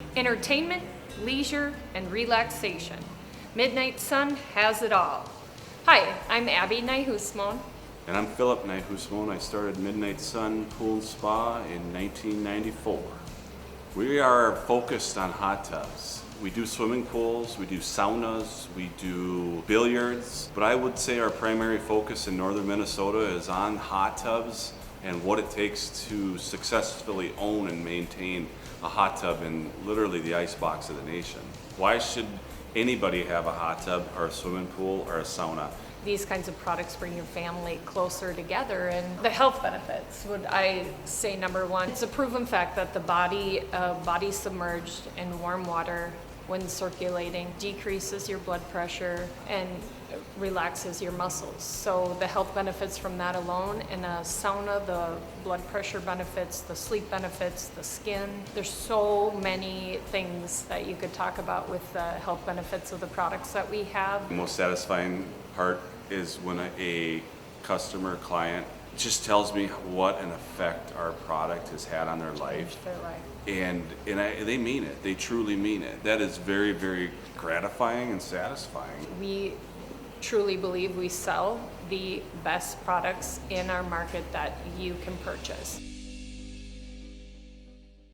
Entertainment, leisure, and relaxation. Midnight Sun has it all. Hi, I'm Abby Nyhusmon. And I'm Philip Nyhusmon. I started Midnight Sun Pool and Spa in 1994. We are focused on hot tubs. We do swimming pools, we do saunas, we do billiards, but I would say our primary focus in northern Minnesota is on hot tubs and what it takes to successfully own and maintain a hot tub in literally the icebox of the nation. Why should anybody have a hot tub or a swimming pool or a sauna? These kinds of products bring your family closer together, and the health benefits would I say number one. It's a proven fact that the body submerged in warm water when circulating decreases your blood pressure and relaxes your muscles. So the health benefits from that alone. In a sauna, the blood pressure benefits, the sleep benefits, the skin. There's so many things that you could talk about with the health benefits of the products that we have. The most satisfying part is when a customer, client, just tells me what an effect our product has had on their life. Changed their life. And they mean it. They truly mean it. That is very, very gratifying and satisfying. We truly believe we sell the best products in our market that you can purchase.